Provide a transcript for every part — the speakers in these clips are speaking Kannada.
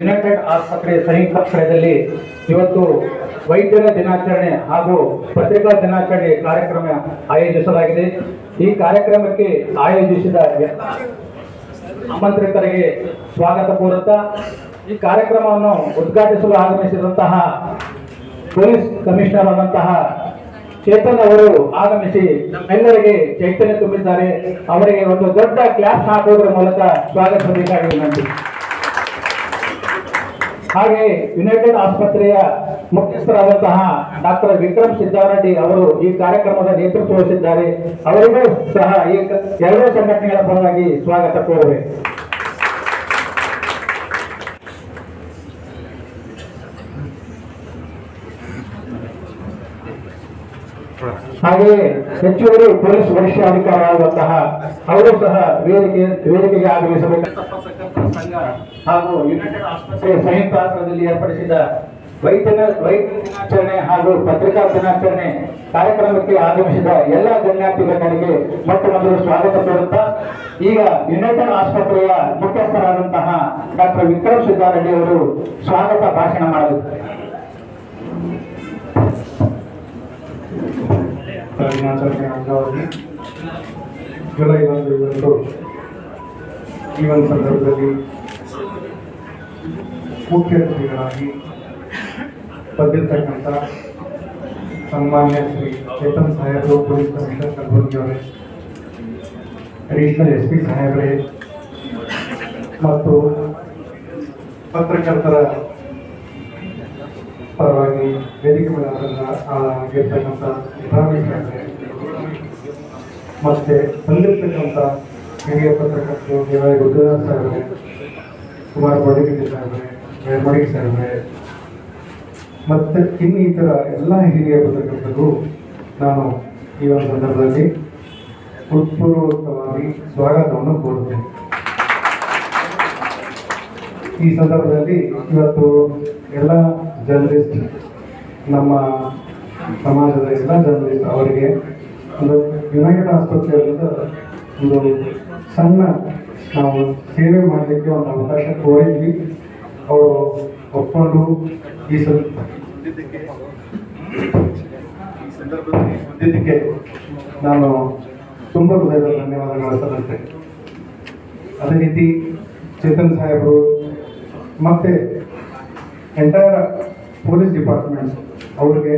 ಯುನೈಟೆಡ್ ಆಸ್ಪತ್ರೆ ಸಂಯುಕ್ತಾಶ್ರಯದಲ್ಲಿ ಇವತ್ತು ವೈದ್ಯರ ದಿನಾಚರಣೆ ಹಾಗೂ ಪತ್ರಿಕಾ ದಿನಾಚರಣೆ ಕಾರ್ಯಕ್ರಮ ಆಯೋಜಿಸಲಾಗಿದೆ. ಈ ಕಾರ್ಯಕ್ರಮಕ್ಕೆ ಆಯೋಜಿಸಿದ ಆಮಂತ್ರಿತರಿಗೆ ಸ್ವಾಗತ ಕೋರುತ್ತಾ ಈ ಕಾರ್ಯಕ್ರಮವನ್ನು ಉದ್ಘಾಟಿಸಲು ಆಗಮಿಸಿದಂತಹ ಪೊಲೀಸ್ ಕಮಿಷನರ್ ಆದಂತಹ ಚೇತನ್ ಅವರು ಆಗಮಿಸಿ ನಮ್ಮೆಲ್ಲರಿಗೆ ಚೈತನ್ಯ ತುಂಬಿದ್ದಾರೆ. ಅವರಿಗೆ ಒಂದು ದೊಡ್ಡ ಕ್ಲಾಸ್ ಹಾಕುವುದರ ಮೂಲಕ ಸ್ವಾಗತಿಸಬೇಕಾಗಿ ವಿನಂತಿ. ಹಾಗೆ ಯುನೈಟೆಡ್ ಆಸ್ಪತ್ರೆಯ ಮುಖ್ಯಸ್ಥರಾದಂತಹ ಡಾಕ್ಟರ್ ವಿಕ್ರಮ್ ಸಿದ್ದಾರೆಡ್ಡಿ ಅವರು ಈ ಕಾರ್ಯಕ್ರಮದ ನೇತೃತ್ವ ವಹಿಸಿದ್ದಾರೆ. ಅವರಿಗೂ ಸಹ ಈ ಎರಡೂ ಸಂಘಟನೆಗಳ ಪರವಾಗಿ ಸ್ವಾಗತ ಕೋರಬೇಕು. ಹಾಗೆಯೇ ಹೆಚ್ಚುವರಿ ಪೊಲೀಸ್ ವರಿಷ್ಠಾಧಿಕಾರಿಯಾದಂತಹ ಅವರು ಸಹ ವೇದಿಕೆಗೆ ಆಗಮಿಸಬೇಕು. ಸಂಘ ಹಾಗೂ ಯುನೈಟೆಡ್ ಆಸ್ಪತ್ರೆ ಸಂಯುಕ್ತ ಆಶ್ರಯದಲ್ಲಿ ಏರ್ಪಡಿಸಿದ ವೈದ್ಯ ದಿನಾಚರಣೆ ಹಾಗೂ ಪತ್ರಿಕಾ ದಿನಾಚರಣೆ ಕಾರ್ಯಕ್ರಮಕ್ಕೆ ಆಗಮಿಸಿದ ಎಲ್ಲ ಗಣ್ಯಾತಿಗಣ್ಯರಿಗೆ ಮೊದಲು ಸ್ವಾಗತ ಕೋರುತ್ತಾ ಈಗ ಯುನೈಟೆಡ್ ಆಸ್ಪತ್ರೆಯ ಮುಖ್ಯಸ್ಥರಾದಂತಹ ಡಾಕ್ಟರ್ ವಿಕ್ರಮ್ ಸಿದ್ದಾರೆಡ್ಡಿ ಅವರು ಸ್ವಾಗತ ಭಾಷಣ ಮಾಡಲಿದ್ದಾರೆ. ದಿನಾಚರಣೆ ಅಂಗವಾಗಿ ಜುಲೈ 1 ಇವತ್ತು ಈ ಒಂದು ಸಂದರ್ಭದಲ್ಲಿ ಮುಖ್ಯ ಅತಿಥಿಗಳಾಗಿ ಬಂದಿರತಕ್ಕಂಥ ಸನ್ಮಾನ್ಯ ಶ್ರೀ ಚೇತನ್ ಸಾಹೇಬರು, ಪೊಲೀಸ್ ಕಮಿಷನರ್ ಕಲಬುರ್ಗಿ ಅವರೇ, ಅಡಿಷನಲ್ SP ಸಾಹೇಬರೇ ಮತ್ತು ಪತ್ರಕರ್ತರ ಪರವಾಗಿ ವೇದಿಕೆ ಮೇಲೆ ಆಗಿರ್ತಕ್ಕಂಥ ಇಬ್ರಾಹಿಂ ಸಾಹೇಬ್ರೆ ಮತ್ತೆ ಬಂದಿರತಕ್ಕಂಥ ಹಿರಿಯ ಪತ್ರಕರ್ತರು ದೇವಾಯ ಗುರುದಾಸ್ ಸಾಹೇಬ್ರೆ, ಕುಮಾರ್ ಬಡಿಗಿರಿ ಸಾಹೇಬ್ರೆ, ಮಡಿಗೆ ಸಾಹೇಬ್ರೆ ಮತ್ತು ಇನ್ನಿತರ ಎಲ್ಲ ಹಿರಿಯ ಪತ್ರಕರ್ತರಿಗೂ ನಾನು ಈ ಒಂದು ಸಂದರ್ಭದಲ್ಲಿ ಹೃತ್ಪೂರ್ವಕವಾಗಿ ಸ್ವಾಗತವನ್ನು ಕೋರುತ್ತೇನೆ. ಈ ಸಂದರ್ಭದಲ್ಲಿ ಇವತ್ತು ಎಲ್ಲ ಜರ್ನಲಿಸ್ಟ್, ನಮ್ಮ ಸಮಾಜದ ಎಲ್ಲ ಜರ್ನಲಿಸ್ಟ್ ಅವರಿಗೆ ಒಂದು ಯುನೈಟೆಡ್ ಆಸ್ಪತ್ರೆಯಿಂದ ಒಂದು ಸಣ್ಣ ನಾವು ಸೇವೆ ಮಾಡಲಿಕ್ಕೆ ಒಂದು ಅವಕಾಶ ಕೋರಿದ್ವಿ. ಅವರು ಒಪ್ಕೊಂಡು ಈ ಸಂದರ್ಭದಲ್ಲಿ ಬಂದಿದ್ದಕ್ಕೆ ನಾನು ತುಂಬ ಹೃದಯದ ಧನ್ಯವಾದಗಳು ಸಲ್ಲಿಸ್ತೇನೆ. ಅದೇ ರೀತಿ ಚೇತನ್ ಸಾಹೇಬರು ಮತ್ತು ಎಂಟೈರ್ ಪೊಲೀಸ್ ಡಿಪಾರ್ಟ್ಮೆಂಟ್ ಅವ್ರಿಗೆ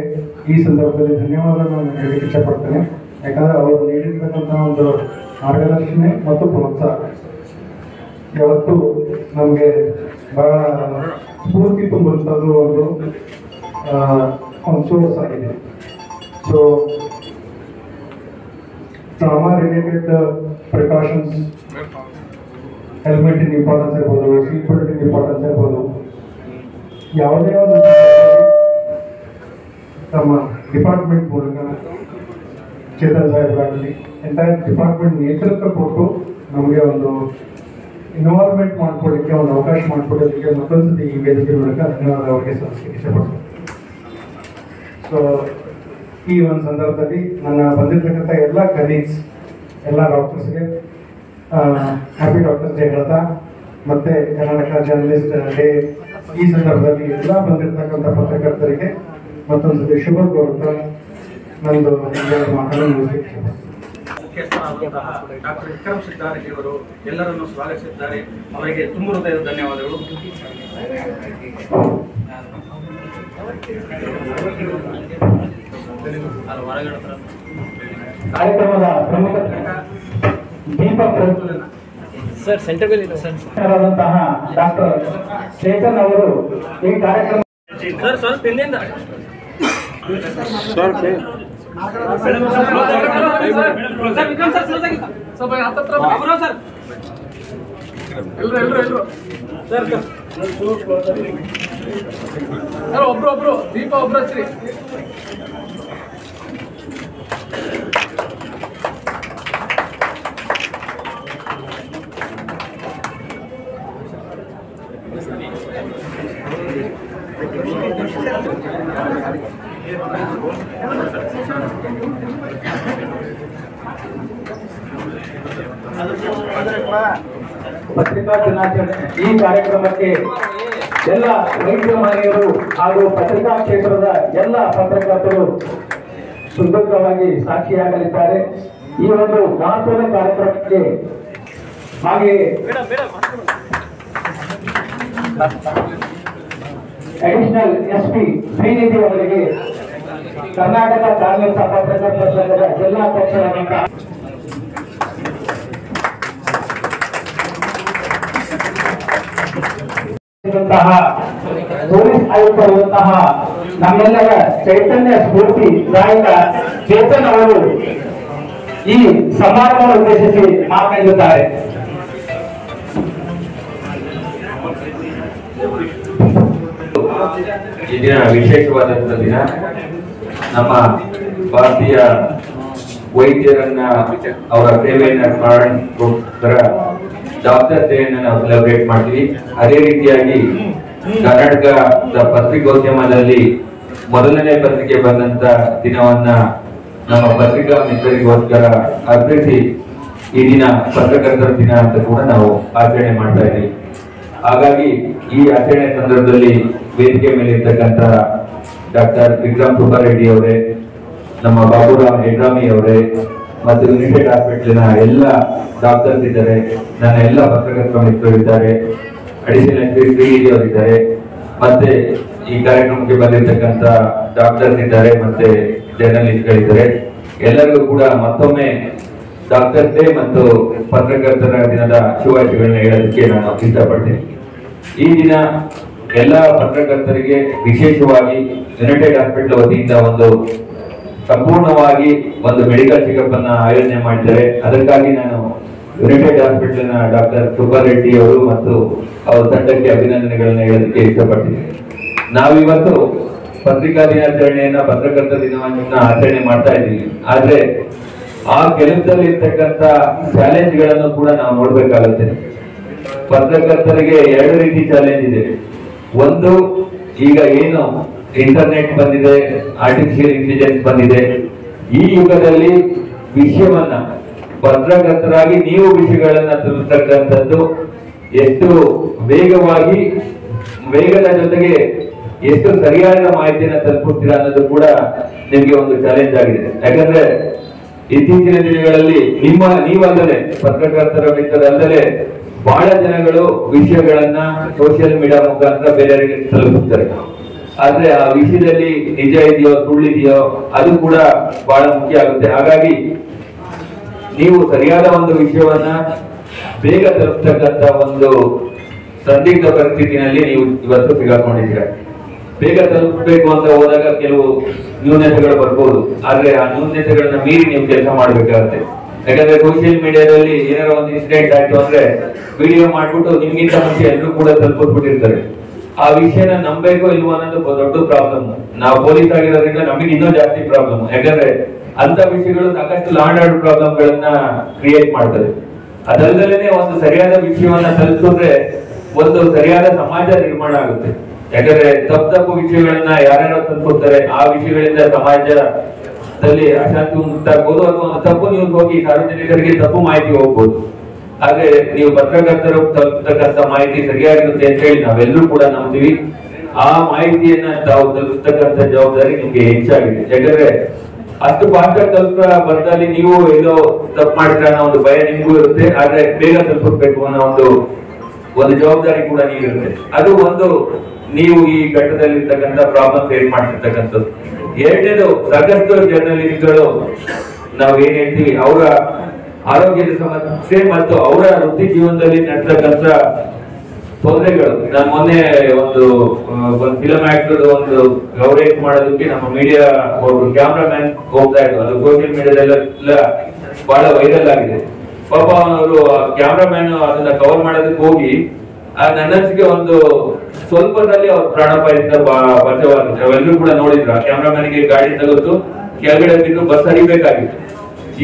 ಈ ಸಂದರ್ಭದಲ್ಲಿ ಧನ್ಯವಾದಗಳನ್ನು ಹೇಳಲಿಕ್ಕೆ ಇಷ್ಟಪಡ್ತೇನೆ. ಯಾಕಂದರೆ ಅವರು ನೀಡಿರ್ತಕ್ಕಂಥ ಒಂದು ಮಾರ್ಗದರ್ಶನ ಮತ್ತು ಪ್ರೋತ್ಸಾಹ ಯಾವತ್ತೂ ನಮಗೆ ಬಹಳ ಸ್ಫೂರ್ತಿ ತುಂಬುವಂಥದ್ದು ಒಂದು ಸೋರ್ಸ್ ಆಗಿದೆ. So trauma related precautions, helmet importance ಇರ್ಬೋದು, ಸೀಟ್ ಬೆಲ್ಟ್ ಇಂಪಾರ್ಟೆನ್ಸ್ ಇರ್ಬೋದು, ಯಾವುದೇ ಒಂದು ತಮ್ಮ ಡಿಪಾರ್ಟ್ಮೆಂಟ್ ಮೂಲಕ ಚೇತನ್ ಸಾಹೇಬರಾಗಲಿ ಎಂಟೈರ್ ಡಿಪಾರ್ಟ್ಮೆಂಟ್ ನೇತೃತ್ವ ಕೊಟ್ಟು ನಮಗೆ ಒಂದು ಇನ್ವಾಲ್ವ್ಮೆಂಟ್ ಮಾಡಿಕೊಡಲಿಕ್ಕೆ ಒಂದು ಅವಕಾಶ ಮಾಡಿಕೊಡೋದಕ್ಕೆ ಮತ್ತೊಂದ್ಸತಿ ಈ ವೇದಿಕೆ ಮೂಲಕ ಧನ್ಯವಾದ ಅವರಿಗೆ ಸಲ್ಲಿಸಲಿಕ್ಕೆ ಇಷ್ಟಪಡ್ತೀನಿ. ಸೊ ಈ ಒಂದು ಸಂದರ್ಭದಲ್ಲಿ ನನ್ನ ಬಂದಿರತಕ್ಕಂಥ ಎಲ್ಲ ಕಲೀಗ್ಸ್, ಎಲ್ಲ ಡಾಕ್ಟರ್ಸ್ಗೆ ಹ್ಯಾಪಿ ಡಾಕ್ಟರ್ಸ್ ಡೇ ಹೇಳ್ತಾ, ಮತ್ತು ಕರ್ನಾಟಕ ಜರ್ನಲಿಸ್ಟ್ ಡೇ ಈ ಸಂದರ್ಭದಲ್ಲಿ ಎಲ್ಲ ಬಂದಿರತಕ್ಕಂಥ ಪತ್ರಕರ್ತರಿಗೆ ಮತ್ತೊಂದ್ಸತಿ ಶುಭ ಕೋರುತ್ತಾ ನಂದು ಮಾತನ್ನು ಮುಗಿಸಲಿಕ್ಕೆ ಮುಖ್ಯಸ್ಥರಾದಂತಹ ಡಾಕ್ಟರ್ ವಿಕ್ರಮ್ ಸಿದ್ದಾರೆಡ್ಡಿ ಅವರು ಎಲ್ಲರನ್ನು ಸ್ವಾಗತಿಸಿದ್ದಾರೆ. ಅವರಿಗೆ ತುಂಬ ಹೃದಯದ ಧನ್ಯವಾದಗಳು. ಕಾರ್ಯಕ್ರಮದ ಪ್ರಮುಖ ದೀಪಕ್ ಸರ್ ಸೆಂಟರ್ನಲ್ಲಿ ಡಾಕ್ಟರ್ ಚೇತನ್ ಅವರು ಈ ಕಾರ್ಯಕ್ರಮ ಸರ್ ಸ್ವಲ್ಪ ಹಿಂದಿಂದ ಒಬ್ರು ದೀಪ ಒಬ್ರು ಹಚ್ಚ್ರಿ. ಪತ್ರಿಕಾ ದಿನಾಚರಣೆ ಈ ಕಾರ್ಯಕ್ರಮಕ್ಕೆ ಎಲ್ಲ ವೈದ್ಯ ಮಹಿಳೆಯರು ಹಾಗೂ ಪತ್ರಿಕಾ ಕ್ಷೇತ್ರದ ಎಲ್ಲ ಪತ್ರಕರ್ತರು ಸುದೀರ್ಘವಾಗಿ ಸಾಕ್ಷಿಯಾಗಲಿದ್ದಾರೆ. ಈ ಒಂದು ಮಹತ್ವದ ಕಾರ್ಯಕ್ರಮಕ್ಕೆ ಹಾಗೆಯೇ ಅಡಿಷನಲ್ SP ಶ್ರೀನಿಧಿ ಅವರಿಗೆ ಕರ್ನಾಟಕ ಕಾಂಗ್ರೆಸ್ ಪತ್ರಕರ್ತರ ಸಂಘದ ಜಿಲ್ಲಾಧ್ಯಕ್ಷರಾದಂತಹ ಪೊಲೀಸ್ ಆಯುಕ್ತರಾದಂತಹ ನಮ್ಮೆಲ್ಲರ ಚೈತನ್ಯ ಸ್ಫೂರ್ತಿ ದಾಯಕ ಚೇತನ್ ಅವರು ಈ ಸಮಾರಂಭವನ್ನು ಉದ್ದೇಶಿಸಿ ಮಾತನಾಡುತ್ತಾರೆ. ಈ ದಿನ ವಿಶೇಷವಾದಂತಹ ದಿನ. ನಮ್ಮ ಭಾರತೀಯ ವೈದ್ಯರನ್ನ ಅವರ ಸೇವೆಯನ್ನ ಸ್ಮರಣೆಗೋಸ್ಕರ ಡಾಕ್ಟರ್ ಡೇಯನ್ನು ನಾವು ಸೆಲೆಬ್ರೇಟ್ ಮಾಡ್ತೀವಿ. ಅದೇ ರೀತಿಯಾಗಿ ಕರ್ನಾಟಕದ ಪತ್ರಿಕೋದ್ಯಮದಲ್ಲಿ ಮೊದಲನೇ ಪತ್ರಿಕೆ ಬಂದಂತ ದಿನವನ್ನ ನಮ್ಮ ಪತ್ರಿಕಾ ಮಿತ್ರರಿಗೋಸ್ಕರ ಅರ್ಪಿಸಿ ಈ ದಿನ ಪತ್ರಕರ್ತರ ದಿನ ಅಂತ ಕೂಡ ನಾವು ಆಚರಣೆ ಮಾಡ್ತಾ ಇದ್ದೀವಿ. ಹಾಗಾಗಿ ಈ ಆಚರಣೆ ಸಂದರ್ಭದಲ್ಲಿ ವೇದಿಕೆ ಮೇಲೆ ಇರ್ತಕ್ಕಂಥ ಡಾಕ್ಟರ್ ವಿಕ್ರಮ್ ಸುಬ್ಬಾರೆಡ್ಡಿ ಅವರೇ, ನಮ್ಮ ಬಾಬುರಾಮ್ ಹೆಡ್ರಾಮಿ ಅವರೇ ಮತ್ತು ಯುನೈಟೆಡ್ ಹಾಸ್ಪಿಟಲ್ನ ಎಲ್ಲ ಡಾಕ್ಟರ್ಸ್ ಇದ್ದಾರೆ, ನನ್ನ ಎಲ್ಲ ಪತ್ರಕರ್ತರ ಮಿತ್ರರಿದ್ದಾರೆ, ಅಡಿಷನಲ್ SP ಶ್ರೀನಿಧಿ ಅವರಿದ್ದಾರೆ, ಮತ್ತೆ ಈ ಕಾರ್ಯಕ್ರಮಕ್ಕೆ ಬಂದಿರತಕ್ಕಂಥ ಡಾಕ್ಟರ್ಸ್ ಇದ್ದಾರೆ, ಮತ್ತೆ ಜರ್ನಲಿಸ್ಟ್ಗಳಿದ್ದಾರೆ. ಎಲ್ಲರಿಗೂ ಕೂಡ ಮತ್ತೊಮ್ಮೆ ಡಾಕ್ಟರ್ ಡೇ ಮತ್ತು ಪತ್ರಕರ್ತರ ದಿನದ ಶುಭಾಶಯಗಳನ್ನ ಹೇಳೋದಕ್ಕೆ ನಾನು ಇಷ್ಟಪಡ್ತೀನಿ. ಈ ದಿನ ಎಲ್ಲ ಪತ್ರಕರ್ತರಿಗೆ ವಿಶೇಷವಾಗಿ ಯುನೈಟೆಡ್ ಹಾಸ್ಪಿಟಲ್ ವತಿಯಿಂದ ಒಂದು ಸಂಪೂರ್ಣವಾಗಿ ಒಂದು ಮೆಡಿಕಲ್ ಚೆಕಪ್ ಅನ್ನ ಆಯೋಜನೆ ಮಾಡಿದ್ದಾರೆ. ಅದಕ್ಕಾಗಿ ನಾನು ಯುನೈಟೆಡ್ ಹಾಸ್ಪಿಟಲ್ನ ಡಾಕ್ಟರ್ ಸುಬ್ಬಾರೆಡ್ಡಿ ಅವರು ಮತ್ತು ಅವರ ತಂಡಕ್ಕೆ ಅಭಿನಂದನೆಗಳನ್ನ ಹೇಳೋದಕ್ಕೆ ಇಷ್ಟಪಡ್ತೀನಿ. ನಾವಿವತ್ತು ಪತ್ರಿಕಾ ದಿನಾಚರಣೆಯನ್ನ ಪತ್ರಕರ್ತರ ದಿನವನ್ನ ಆಚರಣೆ ಮಾಡ್ತಾ ಇದ್ದೀವಿ. ಆದ್ರೆ ಆ ಕೆಲಸದಲ್ಲಿ ಇರ್ತಕ್ಕಂಥ ಚಾಲೆಂಜ್ ಗಳನ್ನು ಕೂಡ ನಾವು ನೋಡ್ಬೇಕಾಗುತ್ತೆ. ಪತ್ರಕರ್ತರಿಗೆ ಎರಡು ರೀತಿ ಚಾಲೆಂಜ್ ಇದೆ. ಒಂದು, ಈಗ ಏನು ಇಂಟರ್ನೆಟ್ ಬಂದಿದೆ, ಆರ್ಟಿಫಿಷಿಯಲ್ ಇಂಟೆಲಿಜೆನ್ಸ್ ಬಂದಿದೆ, ಈ ಯುಗದಲ್ಲಿ ವಿಷಯವನ್ನ ಪತ್ರಕರ್ತರಾಗಿ ನೀವು ವಿಷಯಗಳನ್ನ ತಿಳಿಸ್ತಕ್ಕಂಥದ್ದು ಎಷ್ಟು ವೇಗವಾಗಿ, ವೇಗದ ಜೊತೆಗೆ ಎಷ್ಟು ಸರಿಯಾದ ಮಾಹಿತಿಯನ್ನ ತಲುಪಿಸ್ತೀರಾ ಅನ್ನೋದು ಕೂಡ ನಿಮ್ಗೆ ಒಂದು ಚಾಲೆಂಜ್ ಆಗಿದೆ. ಯಾಕಂದ್ರೆ ಇತ್ತೀಚಿನ ದಿನಗಳಲ್ಲಿ ನೀವಲ್ಲದೆ ಪತ್ರಕರ್ತರ ಮಿತ್ರರಲ್ಲದೆ ಬಹಳ ಜನಗಳು ವಿಷಯಗಳನ್ನ ಸೋಷಿಯಲ್ ಮೀಡಿಯಾ ಮುಖಾಂತರ ಬೇರೆಯವರಿಗೆ ತಲುಪಿಸ್ತಾರೆ. ಆದ್ರೆ ಆ ವಿಷಯದಲ್ಲಿ ನಿಜ ಇದೆಯೋ ಸುಳ್ಳಿದೆಯೋ ಅದು ಕೂಡ ಬಹಳ ಮುಖ್ಯ ಆಗುತ್ತೆ. ಹಾಗಾಗಿ ನೀವು ಸರಿಯಾದ ಒಂದು ವಿಷಯವನ್ನ ಬೇಗ ತಲುಪತಕ್ಕಂತ ಒಂದು ಸಂದಿಗ್ಧ ಪರಿಸ್ಥಿತಿನಲ್ಲಿ ನೀವು ಇವತ್ತು ಸಿಗಾಕೊಂಡಿದ್ದೀರ. ಬೇಗ ತಲುಪಬೇಕು ಅಂತ ಹೋದಾಗ ಕೆಲವು ನ್ಯೂನತೆಗಳು ಬರ್ಬೋದು, ಆದ್ರೆ ಆ ನ್ಯೂನತೆಗಳನ್ನ ಮೀರಿ ನೀವು ಕೆಲಸ ಮಾಡ್ಬೇಕಾಗುತ್ತೆ. ಯಾಕಂದ್ರೆ ಸೋಷಿಯಲ್ ಮೀಡಿಯಾದಲ್ಲಿ ಏನಾರ ಒಂದು ಇನ್ಸಿಡೆಂಟ್ ಆಯ್ತು ಅಂದ್ರೆ ವಿಡಿಯೋ ಮಾಡ್ಬಿಟ್ಟು ನಿಮ್ಗಿಂತ ಮುಂಚೆ ಎಲ್ಲರೂ ಕೂಡ ತಲುಪಿಸ್ಬಿಟ್ಟಿರ್ತಾರೆ. ಆ ವಿಷಯನ ನಂಬಬೇಕೋ ಇಲ್ವೋ ಅನ್ನೋದು ದೊಡ್ಡ ಪ್ರಾಬ್ಲಮ್. ನಾವು ಪೊಲೀಸ್ ಆಗಿರೋದ್ರಿಂದ ನಮಗೆ ಇನ್ನೂ ಜಾಸ್ತಿ ಪ್ರಾಬ್ಲಮ್. ಯಾಕಂದ್ರೆ ಅಂತ ವಿಷಯಗಳು ಸಾಕಷ್ಟು ಲಾಂಡ್ ಆರ್ಡರ್ ಪ್ರಾಬ್ಲಮ್ ಗಳನ್ನ ಕ್ರಿಯೇಟ್ ಮಾಡ್ತದೆ. ಅದಲ್ಲದೆ ಒಂದು ಸರಿಯಾದ ವಿಷಯವನ್ನ ತಲುಪಿಸಿದ್ರೆ ಒಂದು ಸರಿಯಾದ ಸಮಾಜ ನಿರ್ಮಾಣ ಆಗುತ್ತೆ. ಯಾಕಂದ್ರೆ ತಪ್ಪು ವಿಷಯಗಳನ್ನ ಯಾರ್ಯಾರು ತಲುಪಿಸ್ತಾರೆ, ಆ ವಿಷಯಗಳಿಂದ ಸಮಾಜದಲ್ಲಿ ಅಶಾಂತಿ ಉಂಟಾಗ್ಬೋದು, ಅಥವಾ ಒಂದು ತಪ್ಪು ನ್ಯೂಸ್ ಹೋಗಿ ಸಾರ್ವಜನಿಕರಿಗೆ ತಪ್ಪು ಮಾಹಿತಿ ಹೋಗ್ಬೋದು. ಆದ್ರೆ ನೀವು ಪತ್ರಕರ್ತರು ತಲುಪತಕ್ಕಂತ ಮಾಹಿತಿ ಸರಿಯಾಗಿರುತ್ತೆ ಅಂತ ಹೇಳಿ ನಾವೆಲ್ಲರೂ ಕೂಡ ನಂಬ್ತೀವಿ. ಆ ಮಾಹಿತಿಯನ್ನ ತಾವು ತಲುಪಿಸ್ತಕ್ಕಂಥ ಜವಾಬ್ದಾರಿ ನಿಮ್ಗೆ ಹೆಚ್ಚಾಗಿದೆ. ಯಾಕಂದ್ರೆ ಅಷ್ಟು ಫಾಸ್ಟ್ ಆಗಿ ತಲುಪ ಬರ್ದಲ್ಲಿ ನೀವು ಎಲ್ಲೋ ತಪ್ಪು ಮಾಡ್ತೀರ ಅನ್ನೋ ಒಂದು ಭಯ ನಿಮ್ಗೂ ಇರುತ್ತೆ. ಆದ್ರೆ ಬೇಗ ತಲುಪಬೇಕು ಅನ್ನೋ ಒಂದು ಜವಾಬ್ದಾರಿ ಕೂಡ ನೀವಿರುತ್ತೆ. ಅದು ಒಂದು ನೀವು ಈ ಘಟ್ಟದಲ್ಲಿ ಇರ್ತಕ್ಕಂಥ ಪ್ರಾಬ್ಲಮ್ ಫೇಸ್ ಮಾಡ್ತಿರ್ತಕ್ಕಂಥದ್ದು. ಎರಡನೇದು, ಸಾಕಷ್ಟು ಜರ್ನಲಿಸ್ಟ್ಗಳು ನಾವು ಏನ್ ಹೇಳ್ತೀವಿ, ಅವರ ಆರೋಗ್ಯದ ಸಮಸ್ಯೆ ಮತ್ತು ಅವರ ವೃತ್ತಿ ಜೀವನದಲ್ಲಿ ನಡೆಸತಕ್ಕಂಥ ತೊಂದರೆಗಳು. ನಾನು ಮೊನ್ನೆ ಒಂದು ಫಿಲಂ ಆಕ್ಟರ್ ಒಂದು ಕವರೇಜ್ ಮಾಡೋದಕ್ಕೆ ನಮ್ಮ ಮೀಡಿಯಾ ಒಬ್ರು ಕ್ಯಾಮ್ರಾಮ್ಯಾನ್ ಹೋಗ್ತಾ ಇದ್ರು. ಅದು ಸೋಷಿಯಲ್ ಮೀಡಿಯಾದಲ್ಲೆಲ್ಲ ಬಹಳ ವೈರಲ್ ಆಗಿದೆ. ಪಾಪ ಅವರು ಕ್ಯಾಮ್ರಾಮ್ಯಾನ್ ಅದನ್ನ ಕವರ್ ಮಾಡೋದಕ್ಕೆ ಹೋಗಿ ನನ್ನನ್ಸಿಗೆ ಒಂದು ಸ್ವಲ್ಪದಲ್ಲಿ ಅವ್ರ ಪ್ರಾಣಾಪಾಯದಿಂದ ಬಚಾವಾಗಿತ್ತು. ನಾವೆಲ್ಲರೂ ಕೂಡ ನೋಡಿದ್ರು. ಆ ಕ್ಯಾಮ್ರಾಮ್ಯಾನ್ಗೆ ಗಾಡಿ ತಗೋತು ಕೆಳಗಡೆ ಬಿದ್ದು ಬಸ್ ಹರಿಬೇಕಾಗಿತ್ತು.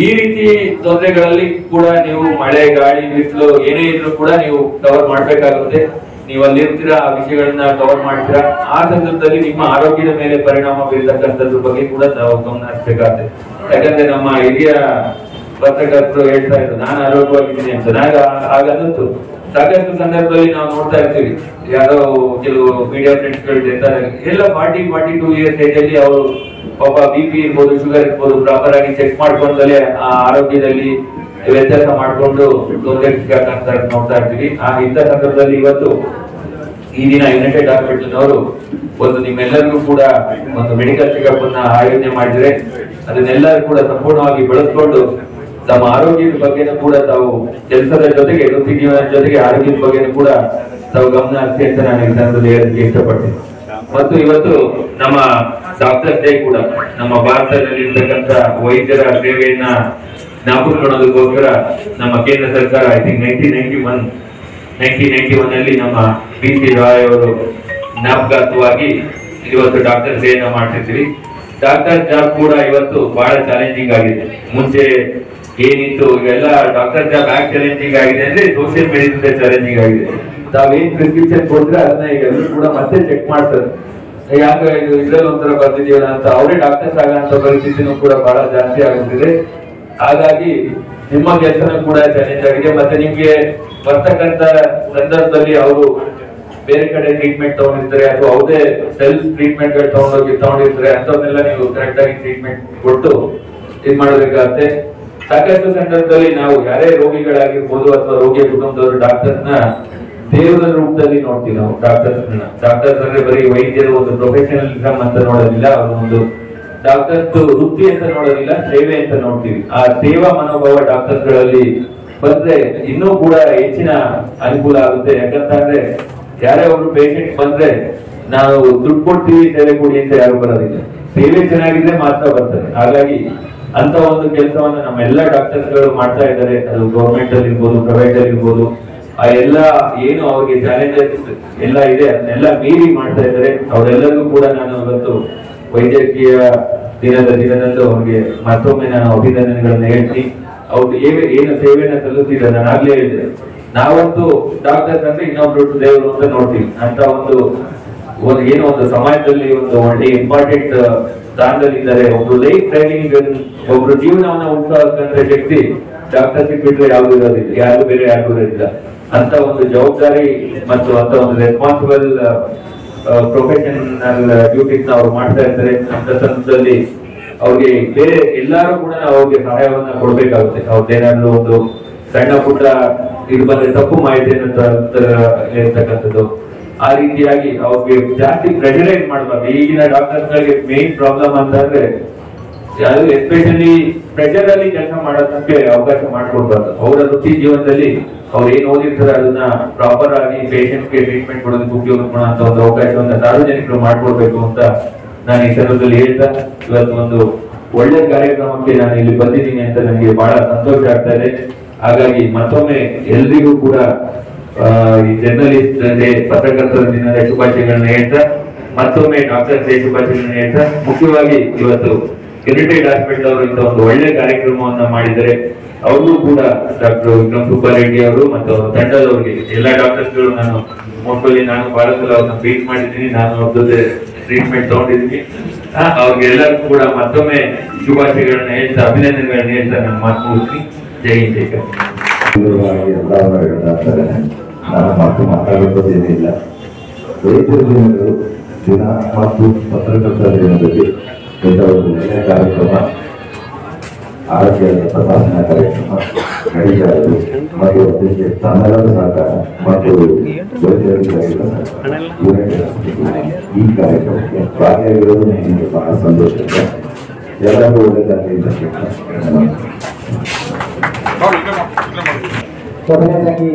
ಈ ರೀತಿ ತೊಂದರೆಗಳಲ್ಲಿ ಕೂಡ ನೀವು ಮಳೆ, ಗಾಳಿ, ಬಿಸಿಲು ಏನೇ ಇದ್ರೂ ಕೂಡ ನೀವು ಕವರ್ ಮಾಡ್ಬೇಕಾಗುತ್ತೆ. ನೀವು ಅಲ್ಲಿರ್ತೀರಾ, ಆ ವಿಷಯಗಳನ್ನ ಕವರ್ ಮಾಡ್ತೀರಾ. ಆ ಸಂದರ್ಭದಲ್ಲಿ ನಿಮ್ಮ ಆರೋಗ್ಯದ ಮೇಲೆ ಪರಿಣಾಮ ಬೀರ್ತಕ್ಕಂಥದ್ರ ಬಗ್ಗೆ ಕೂಡ ನಾವು ಗಮನ ಹರಿಸಬೇಕಾಗುತ್ತೆ. ಯಾಕಂದ್ರೆ ನಮ್ಮ ಹಿರಿಯ ಪತ್ರಕರ್ತರು ಹೇಳ್ತಾ ಇದ್ರು, ನಾನು ಆರೋಗ್ಯವಾಗಿದ್ದೀನಿ ಅಂತ. ಆಗ ಅನ್ನಿಸ್ತು, ಸಾಕಷ್ಟು ಸಂದರ್ಭದಲ್ಲಿ ನಾವು ನೋಡ್ತಾ ಇರ್ತೀವಿ, ಯಾರೋ ಕೆಲವು ಮೀಡಿಯಾ ಫ್ರೆಂಡ್ಸ್ ಗಳು ಎಲ್ಲ 40-42 ಇಯರ್ಸ್ ಏಜ್ ಅಲ್ಲಿ ಅವರು ಪಾಪ BP ಇರ್ಬೋದು, ಶುಗರ್ ಇರ್ಬೋದು, ಪ್ರಾಪರ್ ಆಗಿ ಚೆಕ್ ಮಾಡ್ಕೊಂಡಲೇ ಆ ಆರೋಗ್ಯದಲ್ಲಿ ವ್ಯತ್ಯಾಸ ಮಾಡ್ಕೊಂಡು ತೊಂದರೆ ನೋಡ್ತಾ ಇರ್ತೀವಿ. ಇಂಥ ಸಂದರ್ಭದಲ್ಲಿ ಇವತ್ತು ಈ ದಿನ ಯುನೈಟೆಡ್ ಹಾಸ್ಪಿಟಲ್ನವರು ಒಂದು ನಿಮ್ಮೆಲ್ಲರಿಗೂ ಕೂಡ ಒಂದು ಮೆಡಿಕಲ್ ಚೆಕಪ್ ಅನ್ನ ಆಯೋಜನೆ ಮಾಡಿದ್ರೆ ಅದನ್ನೆಲ್ಲರೂ ಕೂಡ ಸಂಪೂರ್ಣವಾಗಿ ಬಳಸ್ಕೊಂಡು ತಮ್ಮ ಆರೋಗ್ಯದ ಬಗ್ಗೆನೂ ಕೂಡ ತಾವು ಕೆಲಸದ ಜೊತೆಗೆ ವೃತ್ತಿ ಜೀವನದ ಜೊತೆಗೆ ಆರೋಗ್ಯದ ಬಗ್ಗೆನೂ ಕೂಡ ತಾವು ಗಮನ ಹರಿಸಿ ಅಂತ ನಾನು ಈ ಸಂದರ್ಭದಲ್ಲಿ ಹೇಳಲಿಕ್ಕೆ ಇಷ್ಟಪಡ್ತೀನಿ. ಮತ್ತು ಇವತ್ತು ನಮ್ಮ ಡಾಕ್ಟರ್ ಡೇ ಕೂಡ ನಮ್ಮ ಭಾರತದಲ್ಲಿ ಇರ್ತಕ್ಕಂಥ ವೈದ್ಯರ ಸೇವೆಯನ್ನ ಜ್ಞಾಪಕಗೊಳ್ಳೋದಕ್ಕೋಸ್ಕರ ನಮ್ಮ ಕೇಂದ್ರ ಸರ್ಕಾರ ಐ ಥಿಂಕ್ 1991 ಅಲ್ಲಿ ನಮ್ಮ BC ರಾಯ್ ಅವರು ಜ್ಞಾಪಕಾರ್ಥವಾಗಿ ಇವತ್ತು ಡಾಕ್ಟರ್ ಡೇನ ಮಾಡ್ತಿರ್ತೀವಿ. ಡಾಕ್ಟರ್ ಜಾಬ್ ಕೂಡ ಇವತ್ತು ಬಹಳ ಚಾಲೆಂಜಿಂಗ್ ಆಗಿದೆ. ಮುಂಚೆ ಏನಿತ್ತು ಇವೆಲ್ಲ ಡಾಕ್ಟರ್ ಜಾಬ್ ಯಾಕೆ ಚಾಲೆಂಜಿಂಗ್ ಆಗಿದೆ ಅಂದ್ರೆ ಸೋಷಿಯಲ್ ಮೀಡಿಯಾದಿಂದ ಚಾಲೆಂಜಿಂಗ್ ಆಗಿದೆ. ತಾವೇನ್ ಪ್ರಿಸ್ಕ್ರಿಪ್ಷನ್ ಕೊಟ್ರೆ ಅದನ್ನ ಈಗ ಎಲ್ಲರೂ ಕೂಡ ಮತ್ತೆ ಚೆಕ್ ಮಾಡ್ತಾರೆ, ಯಾಕೆ ಇದು ಇದ್ರಲ್ಲಿ ಒಂಥರ ಬರ್ತಿದೆಯಲ್ಲ ಅಂತ ಅವರೇ ಡಾಕ್ಟರ್ಸ್ ಆಗಂತ ಪರಿಸ್ಥಿತಿನೂ ಕೂಡ ಬಹಳ ಜಾಸ್ತಿ ಆಗುತ್ತಿದೆ. ಹಾಗಾಗಿ ನಿಮ್ಮ ಕೆಲಸನೂ ಕೂಡ ಚಾಲೆಂಜ್ ಆಗಿದೆ. ಮತ್ತೆ ನಿಮ್ಗೆ ಬರ್ತಕ್ಕಂತ ಸಂದರ್ಭದಲ್ಲಿ ಅವರು ಬೇರೆ ಕಡೆ ಟ್ರೀಟ್ಮೆಂಟ್ ತಗೊಂಡಿರ್ತಾರೆ ಅಥವಾ ಯಾವುದೇ ಸೆಲ್ಫ್ ಟ್ರೀಟ್ಮೆಂಟ್ ಗಳು ತಗೊಂಡಿರ್ತಾರೆ, ಅಂತವನ್ನೆಲ್ಲ ನೀವು ಕರೆಕ್ಟ್ ಆಗಿ ಟ್ರೀಟ್ಮೆಂಟ್ ಕೊಟ್ಟು ಇದು ಮಾಡಬೇಕಾಗತ್ತೆ. ಸಾಕಷ್ಟು ಸಂದರ್ಭದಲ್ಲಿ ನಾವು ಯಾರೇ ರೋಗಿಗಳಾಗಿರ್ಬೋದು ಅಥವಾ ರೋಗಿಯ ಕುಟುಂಬದವರು ಡಾಕ್ಟರ್ಸ್ ನ ದೇವರ ರೂಪದಲ್ಲಿ ನೋಡ್ತೀವಿ. ನಾವು ಡಾಕ್ಟರ್ಸ್ ಅಂದ್ರೆ ಬರೀ ವೈದ್ಯರು ಒಂದು ಪ್ರೊಫೆಷನಲಿಸಮ್ ಅಂತ ನೋಡೋದಿಲ್ಲ, ಅವರು ಒಂದು ಡಾಕ್ಟರ್ಸ್ ವೃತ್ತಿ ಅಂತ ನೋಡೋದಿಲ್ಲ, ಸೇವೆ ಅಂತ ನೋಡ್ತೀವಿ. ಆ ಸೇವಾ ಮನೋಭಾವ ಡಾಕ್ಟರ್ಸ್ ಗಳಲ್ಲಿ ಬಂದ್ರೆ ಇನ್ನೂ ಕೂಡ ಹೆಚ್ಚಿನ ಅನುಕೂಲ ಆಗುತ್ತೆ. ಯಾಕಂತಂದ್ರೆ ಯಾರೇ ಒಬ್ರು ಪೇಷಂಟ್ ಬಂದ್ರೆ ನಾವು ದುಡ್ಡು ಕೊಡ್ತೀವಿ ಸೇವೆ ಕೊಡಿ ಅಂತ ಯಾರು ಬರೋದಿಲ್ಲ, ಸೇವೆ ಚೆನ್ನಾಗಿದ್ರೆ ಮಾತ್ರ ಬರ್ತಾರೆ. ಹಾಗಾಗಿ ಅಂತ ಒಂದು ಕೆಲಸವನ್ನ ನಮ್ಮ ಎಲ್ಲಾ ಡಾಕ್ಟರ್ಸ್ ಗಳು ಮಾಡ್ತಾ ಇದ್ದಾರೆ. ಅದು ಗೌರ್ಮೆಂಟ್ ಅಲ್ಲಿ ಇರ್ಬೋದು, ಪ್ರೈವೇಟ್ ಅಲ್ಲಿ ಇರ್ಬೋದು. ಆ ಎಲ್ಲ ಏನು ಅವ್ರಿಗೆ ಚಾಲೆಂಜಸ್ ಎಲ್ಲ ಇದೆ ಅದನ್ನೆಲ್ಲ ಮೀರಿ ಮಾಡ್ತಾ ಇದ್ದಾರೆ. ಅವರೆಲ್ಲರಿಗೂ ಕೂಡ ನಾನು ಇವತ್ತು ವೈದ್ಯಕೀಯ ದಿನದಂದು ಅವ್ರಿಗೆ ಮತ್ತೊಮ್ಮೆ ನಾನು ಅಭಿನಂದನೆಗಳನ್ನ ಹೇಳ್ತೀನಿ. ಅವ್ರು ಏನು ಸೇವೆಯನ್ನ ಸಲ್ಲಿಸಿದ್ದಾರೆ ನಾನು ಆಗ್ಲೇ ಹೇಳಿದೆ, ನಾವಂತೂ ಡಾಕ್ಟರ್ಸ್ ಅಂದ್ರೆ ಇನ್ನೊಬ್ರು ದೇವರು ಅಂತ ನೋಡ್ತೀವಿ. ಅಂತ ಒಂದು ಏನೋ ಒಂದು ಸಮಾಜದಲ್ಲಿ ಒಂದು ಒಳ್ಳೆ ಇಂಪಾರ್ಟೆಂಟ್ ಸ್ಥಾನದಲ್ಲಿ ಇದ್ದಾರೆ. ಒಬ್ರು ಲೈಫ್ ಟ್ರೈನಿಂಗ್, ಒಬ್ರು ಜೀವನವನ್ನ ಉಳಿಸೋಕ್ಕಂತ ಶಕ್ತಿ ಡಾಕ್ಟರ್ ಸಿಕ್ಬಿಟ್ರೆ ಯಾವ್ದು ಇರೋದಿಲ್ಲ, ಯಾರು ಬೇರೆ ಯಾರು ಇರೋದಿಲ್ಲ. ಅಂತ ಒಂದು ಜವಾಬ್ದಾರಿ ಮತ್ತು ಅಂತ ಒಂದು ರೆಸ್ಪಾನ್ಸಿಬಲ್ ಪ್ರೊಫೆಷನಲ್ ಡ್ಯೂಟೀಸ್ ಅವ್ರು ಮಾಡ್ತಾ ಇರ್ತಾರೆ. ಅಂತ ಸಂದರ್ಭದಲ್ಲಿ ಅವ್ರಿಗೆ ಬೇರೆ ಎಲ್ಲಾರು ಕೂಡ ನಾವು ಅವ್ರಿಗೆ ಸಹಾಯವನ್ನ ಕೊಡ್ಬೇಕಾಗುತ್ತೆ. ಅವ್ರದ್ದೇನಾದ್ರೂ ಒಂದು ಸಣ್ಣ ಪುಟ್ಟ ಇದು ಬಂದ್ರೆ ತಪ್ಪು ಮಾಹಿತಿಯನ್ನು ಇರ್ತಕ್ಕಂಥದ್ದು, ಆ ರೀತಿಯಾಗಿ ಅವ್ರಿಗೆ ಜಾಸ್ತಿ ಪ್ರೆಷರೈಸ್ ಮಾಡಬಾರ್ದು. ಈಗಿನ ಡಾಕ್ಟರ್ಸ್ ಗಳಿಗೆ ಮೇನ್ ಪ್ರಾಬ್ಲಮ್ ಅಂತಂದ್ರೆ ಯಾರು ಎಸ್ಪೆಷಲಿ ಪ್ರೆಷರ್ ಅಲ್ಲಿ ಕೆಲಸ ಮಾಡೋದಕ್ಕೆ ಅವಕಾಶ ಮಾಡಿಕೊಡ್ಬಾರ್ದು. ಅವರ ವೃತ್ತಿ ಜೀವನದಲ್ಲಿ ಅವ್ರು ಏನ್ ಓದಿರ್ತಾರೆ ಅದನ್ನ ಪ್ರಾಪರ್ ಆಗಿ ಪೇಷಂಟ್ಗೆ ಟ್ರೀಟ್ಮೆಂಟ್ ಕೊಡೋದಕ್ಕೆ ಉಪಯೋಗ ಮಾಡುವಂತ ಒಂದು ಅವಕಾಶವನ್ನ ಸಾರ್ವಜನಿಕರು ಮಾಡ್ಕೊಡ್ಬೇಕು ಅಂತ ನಾನು ಈ ಸಂದರ್ಭದಲ್ಲಿ ಹೇಳ್ತಾ, ಇವತ್ತು ಒಂದು ಒಳ್ಳೆ ಕಾರ್ಯಕ್ರಮಕ್ಕೆ ನಾನು ಇಲ್ಲಿ ಬಂದಿದ್ದೀನಿ ಅಂತ ನನಗೆ ಬಹಳ ಸಂತೋಷ ಆಗ್ತಾ ಇದೆ. ಹಾಗಾಗಿ ಮತ್ತೊಮ್ಮೆ ಎಲ್ರಿಗೂ ಕೂಡ ಈ ಜರ್ನಲಿಸ್ಟ್ ಡೇ, ಪತ್ರಕರ್ತರ ದಿನದ ಶುಭಾಶಯಗಳನ್ನ ಹೇಳ್ತಾ, ಮತ್ತೊಮ್ಮೆ ಡಾಕ್ಟರ್ ಡೇ ಶುಭಾಶಯಗಳನ್ನ ಹೇಳ್ತಾ, ಮುಖ್ಯವಾಗಿ ಇವತ್ತು ಯುನೈಟೆಡ್ ಹಾಸ್ಪಿಟಲ್ ಅವರು ಇಂಥ ಒಂದು ಒಳ್ಳೆ ಕಾರ್ಯಕ್ರಮವನ್ನ ಮಾಡಿದರೆ ಅವ್ರಿಗೂ ಕೂಡ ಡಾಕ್ಟರ್ ವಿಕ್ರಮ್ ಸುಬ್ಬಾರೆಡ್ಡಿ ಅವರು ಮತ್ತು ಅವರ ತಂಡದವರಿಗೆ ಎಲ್ಲಾ ಡಾಕ್ಟರ್ಸ್ ಗಳು ನಾನು ಮೋಸ್ಟ್ಲಿ ನಾನು ಬಹಳ ಸಲ ಅವ್ರನ್ನ ಭೇಟಿ ಮಾಡಿದ್ದೀನಿ, ನಾನು ಅವ್ರ ಜೊತೆ ಟ್ರೀಟ್ಮೆಂಟ್ ತಗೊಂಡಿದ್ದೀನಿ. ಅವ್ರಿಗೆ ಎಲ್ಲರಿಗೂ ಕೂಡ ಮತ್ತೊಮ್ಮೆ ಶುಭಾಶಯಗಳನ್ನ ಹೇಳ್ತಾ, ಅಭಿನಂದನೆಗಳನ್ನ ಹೇಳ್ತಾ ನಾನು ಮಾತು ಮುಗಿಸ್ತೀನಿ. ಜೈ ಹಿಂದ್, ಜೈ ಕರ್ನಾಟಕ. ನಾನು ಮಾತು ಮಾತಾಡುವುದೇನಿಲ್ಲ. ವೈದ್ಯರ ದಿನಗಳು ದಿನ ಮತ್ತು ಪತ್ರಕರ್ತರ ದಿನದಲ್ಲಿ ಒಳ್ಳೆಯ ಕಾರ್ಯಕ್ರಮ, ಆರೋಗ್ಯದ ತಪಾಸಣಾ ಕಾರ್ಯಕ್ರಮ ನಡೀತಾ ಇದೆ ಮತ್ತು ಅದಕ್ಕೆ ತಮ್ಮೆಲ್ಲರ ಸಹಕಾರ ಮತ್ತು ವೈದ್ಯರಿಗೆ ಈ ಕಾರ್ಯಕ್ರಮಕ್ಕೆ ಭಾಗಿಯಾಗಿರೋದು ನನಗೆ ಬಹಳ ಸಂತೋಷ ಇದೆ. ಎಲ್ಲರಿಗೂ ಒಳ್ಳೆಯದಾಗಲಿ ಅಂತ ಮೊದಲನೇದಾಗಿ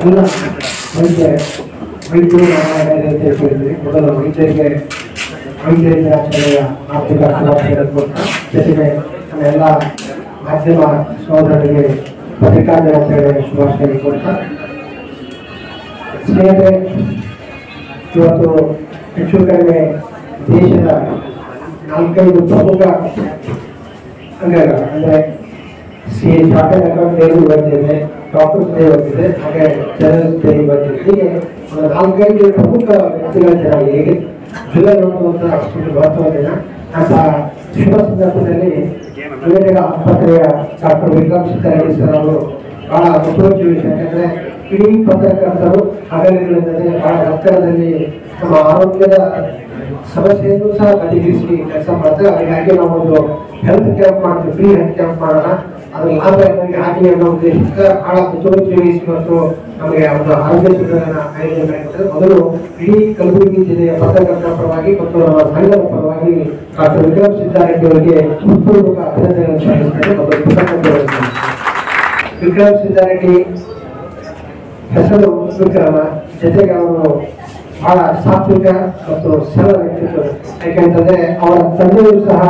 ಎಲ್ಲ ವೈದ್ಯರು ಮೊದಲು ವೈದ್ಯರಿಗೆ ವೈದ್ಯರ ದಿನಾಚರಣೆಯ ಆರ್ಥಿಕ ಶುಭಾಶಯಗಳು, ಜೊತೆಗೆ ನಮ್ಮ ಎಲ್ಲ ಮಾಧ್ಯಮ ಸಹೋದರರಿಗೆ ಪತ್ರಿಕಾ ದಿನಾಚರಣೆಯ ಶುಭಾಶಯಗಳು ಕೊಡ್ತಾ, ಸ್ನೇಹಿತರೆ, ಇವತ್ತು ಹೆಚ್ಚು ಕಡಿಮೆ ದೇಶದ 4-5 ಪ್ರಮುಖ ಅಂಗಗಳು ಅಂದರೆ ಚಾರ್ಟರ್ಡ್ ಅಕೌಂಟ್ ಡೇ ಬರ್ತಿದೆ, ಡಾಕ್ಟರ್ಸ್ ಡೇ ಬರ್ತಿದೆ, ಹಾಗೆ ಜರ್ನಲಿಸ್ಟ್ ಡೇ ಬರ್ತಿದೆ. ಹೀಗೆ ಒಂದು 4-5 ಪ್ರಮುಖ ವ್ಯಕ್ತಿಗಳ ದಿನ ಹೇಗೆ ಜುಲೈ 1 ಅಷ್ಟು ಮಹತ್ವದ ದಿನ ಅಂತ ಶುಭ ಸಂದರ್ಭದಲ್ಲಿ ವಿವೇಕ ಆಸ್ಪತ್ರೆಯ ಡಾಕ್ಟರ್ ವಿಕ್ರಮ್ ಸಿದ್ದಾರೆಡ್ಡಿ ಸರ್ ಅವರು ಬಹಳ ಮುತುವರ್ಜಿ ವಿಷಯ. ಯಾಕಂದ್ರೆ ಇಡೀ ಪತ್ರಕರ್ತರು ಹಗಲಿರುತ್ತದೆ ಬಹಳ ಒತ್ತಡದಲ್ಲಿ ನಮ್ಮ ಆರೋಗ್ಯದ ಸಮಸ್ಯೆಯನ್ನು ಸಹ ಬದಿಗಿರಿಸಿ ಕೆಲಸ ಮಾಡ್ತಾರೆ. ಹಾಗಾಗಿ ನಾವು ಒಂದು ಹೆಲ್ತ್ ಕ್ಯಾಂಪ್ ಮಾಡ್ತೀವಿ, ಫ್ರೀ ಹೆಲ್ತ್ ಕ್ಯಾಂಪ್ ಮಾಡೋಣ, ಅದ್ರ ಲಾಭ ಎಲ್ಲರಿಗೆ ಆಗಲಿ ಅನ್ನೋ ಉದ್ದೇಶದಿಂದ ಬಹಳ ಮುತುವರ್ಜಿ ವಹಿಸಿ ಮತ್ತು ನಮಗೆ ಒಂದು ಆರೋಗ್ಯ ಶಿಬಿರನ ಆಯೋಜನೆ ಮಾಡಿದ್ದಾರೆ. ಮೊದಲು ಇಡೀ ಕಲಬುರಗಿ ಜಿಲ್ಲೆಯ ಪತ್ರಕರ್ತರ ಪರವಾಗಿ ಮತ್ತು ನಮ್ಮ ಸಂಘದ ಪರವಾಗಿ ಡಾಕ್ಟರ್ ವಿಕ್ರಮ್ ಸಿದ್ದಾರೆಡ್ಡಿ ಅವರಿಗೆ ಹೃತ್ಪೂರ್ವಕ ಅಭಿನಂದನೆಗಳನ್ನು ಸಲ್ಲಿಸುತ್ತೇನೆ. ಮತ್ತು ಕೃತಜ್ಞತೆಗಳನ್ನು. ವಿಕ್ರಮ್ ಸಿದ್ದಾರೆಡ್ಡಿ ಹೆಸರು ವಿಕ್ರಮ, ಜೊತೆಗೆ ಅವರು ಬಹಳ ಸಾತ್ವಿಕ ಮತ್ತು ಸರಳ ವ್ಯಕ್ತಿತ್ವ. ಯಾಕೆಂತಂದ್ರೆ ಅವರ ತಂದೆಯೂ ಸಹ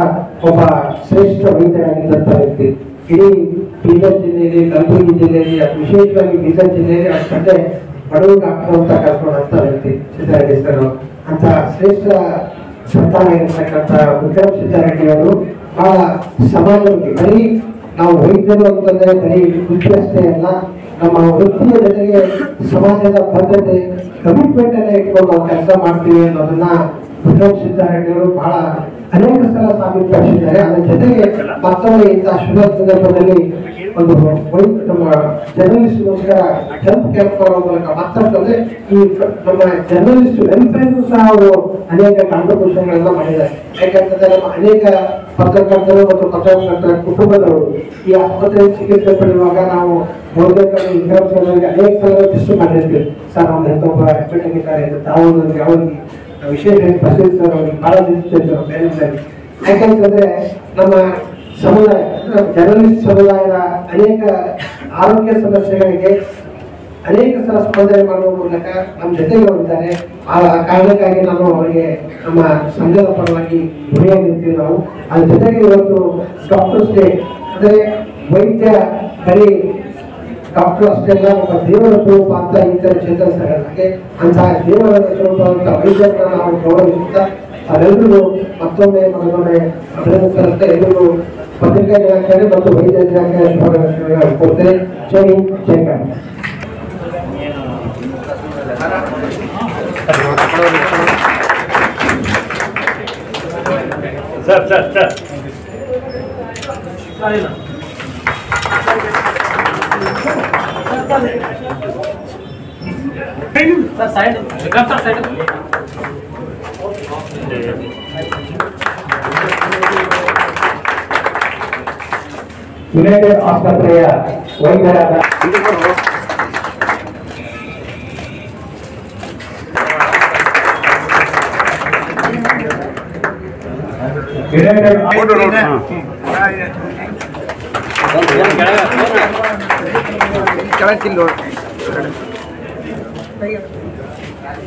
ಒಬ್ಬ ಶ್ರೇಷ್ಠ ವೈದ್ಯರಾಗಿದ್ದಂತ ವ್ಯಕ್ತಿ. ಇಡೀ ಬೀದರ್ ಜಿಲ್ಲೆಯಲ್ಲಿ, ಕಲಬುರಗಿ ಜಿಲ್ಲೆಯಲ್ಲಿ, ವಿಶೇಷವಾಗಿ ಬೀದರ್ ಜಿಲ್ಲೆಯಲ್ಲಿ ಅವ್ರ ತಂದೆ ಬಡವರು ಡಾಕ್ಟರ್ ಅಂತ ಕರ್ಕೊಂಡಂತ ವ್ಯಕ್ತಿ ಸಿದ್ದಾರೆಡ್ಡಿ ಸರ್. ಅಂತ ಶ್ರೇಷ್ಠ ಸಂತಾನ ಇರತಕ್ಕಂಥ ವಿಕ್ರಮ್ ಸಿದ್ದಾರೆಡ್ಡಿ ಅವರು ಬಹಳ ಸಮಾಜವಾಗಿ, ಬರೀ ನಾವು ವೈದ್ಯರು ಅಂತಂದ್ರೆ ಬರೀ ವೃತ್ತಿ ಅಷ್ಟೇ ಅಲ್ಲ, ನಮ್ಮ ವೃತ್ತಿಯ ಜೊತೆಗೆ ಸಮಾಜದ ಬದ್ಧತೆ ಕಮಿಟ್ಮೆಂಟ್ ಅನ್ನ ಇಟ್ಕೊಂಡು ನಾವು ಕೆಲಸ ಮಾಡ್ತೀವಿ ಅನ್ನೋದನ್ನ ವಿಕ್ರಮ್ ಸಿದ್ದಾರೆಡ್ಡಿ ಅವರು ಬಹಳ ಅನೇಕ ಸಲ ಸಾಬೀತುಪಡಿಸಿದ್ದಾರೆ. ಅದರ ಜೊತೆಗೆ ಮತ್ತೊಮ್ಮೆ ಇಂತಹ ಶುಭ ಸಂದರ್ಭದಲ್ಲಿ ಒಂದು ನಮ್ಮ ಜರ್ನಲಿಸ್ಟ್ಗೋಸ್ಕರ ಹೆಲ್ತ್ ಕ್ಯಾಂಪ್ ಮಾಡೋ ಮೂಲಕ ಮತ್ತಷ್ಟು ಅಂದ್ರೆ ಈ ನಮ್ಮ ಜರ್ನಲಿಸ್ಟ್ ವೆಲ್ಫೇರ್ಗೂ ಸಹ ಅವರು ಅನೇಕ ಕಾಂಟ್ರಿಬ್ಯೂಷನ್ಗಳನ್ನ ಮಾಡಿದ್ದಾರೆ. ಯಾಕಂತಂದ್ರೆ ನಮ್ಮ ಅನೇಕ ಪತ್ರಕರ್ತರು ಮತ್ತು ಪತ್ರಕರ್ತರ ಕುಟುಂಬದವರು ಈ ಆಸ್ಪತ್ರೆಯಲ್ಲಿ ಚಿಕಿತ್ಸೆ ಪಡೆಯುವಾಗ ನಾವು ಹೋಗ್ಬೇಕಾದ್ರೆ ವಿಕ್ರಮ್ ಸರ್ ಅವರಿಗೆ ಅನೇಕ ಸಲ ಡಿಸ್ಟ್ರಿಕ್ಟ್ ಮಾಡಿರ್ತೀವಿ. ಸರ್ ಅವ್ರು ಎಂತೊಬ್ಬ ಎಕ್ಸ್ಪೆಕ್ಟ್ ಆಗಿದ್ದಾರೆ, ತಾವು ಅವ್ರಿಗೆ ವಿಶೇಷ ಪ್ರಸಿದ್ಧ ಸರ್ ಅವ್ರಿಗೆ ಬಹಳ ಬೇರೆ. ಯಾಕಂತಂದ್ರೆ ನಮ್ಮ ಸಮುದಾಯ, ಜರ್ನಲಿಸ್ಟ್ ಸಮುದಾಯದ ಅನೇಕ ಆರೋಗ್ಯ ಸಮಸ್ಯೆಗಳಿಗೆ ಅನೇಕ ಸಲ ಸ್ಪಂದನೆ ಮಾಡುವ ಮೂಲಕ ನಮ್ಮ ಜೊತೆಗೆ ಹೋಗಿದ್ದಾರೆ. ಆ ಕಾರಣಕ್ಕಾಗಿ ನಾವು ಅವರಿಗೆ ನಮ್ಮ ಸಂಘದ ಪರವಾಗಿ ಋಣಿಯಾಗಿರ್ತೀವಿ ನಾವು. ಅದ್ರ ಜೊತೆಗೆ ಇವತ್ತು ಡಾಕ್ಟರ್ಸ್ ಡೇ ಅಂದರೆ ವೈದ್ಯ ಬರೀ ಡಾಕ್ಟರ್ ಅಷ್ಟೇ ಅಲ್ಲ, ಒಬ್ಬ ದೇವರ ಸ್ವರೂಪ ಅಂತ ಇತರ ಚೇತರಿಸಿದ್ದಾರೆ. ಅಂತಹ ದೇವರ ಸ್ವರೂಪ ಅಂತ ವೈದ್ಯರನ್ನ ನಾವು ಗೌರವಿಸುತ್ತಾ ಅವರೆಲ್ಲರಿಗೂ ಮತ್ತೊಮ್ಮೆ ಅಭಿನಂದಿಸುತ್ತೆ. ಎಲ್ಲರಿಗೂ ಪತ್ರಿಕಾ ದಿನಾಚರಣೆ ಮತ್ತು ವೈದ್ಯ ದಿನಾಚರಣೆ ಶುಭಾಶಯಗಳನ್ನು ಕೊಡ್ತೇನೆ. ಜೈ ಹಿಂದ್, ಜೈ ಕರ್ನಾಟಕ. ಸರ್ ಸೈಡ್ ಯುನೈಟೆಡ್ ಆಸ್ಪತ್ರೆಯ ವೈದ್ಯರಾದ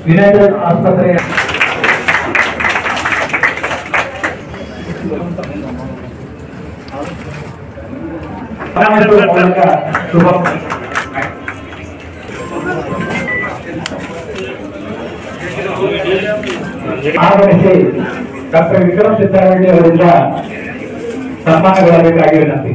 ಯುನೈಟೆಡ್ ಆಸ್ಪತ್ರೆಯ ಮೂಲಕ ಶುಭ ಆಗಮಿಸಿ ಡಾಕ್ಟರ್ ವಿಕ್ರಮ್ ಸಿದ್ದಾರೆಡ್ಡಿ ಅವರಿಂದ ಸನ್ಮಾನಗೊಳ್ಳಬೇಕಾಗಿ ವಿನಂತಿ.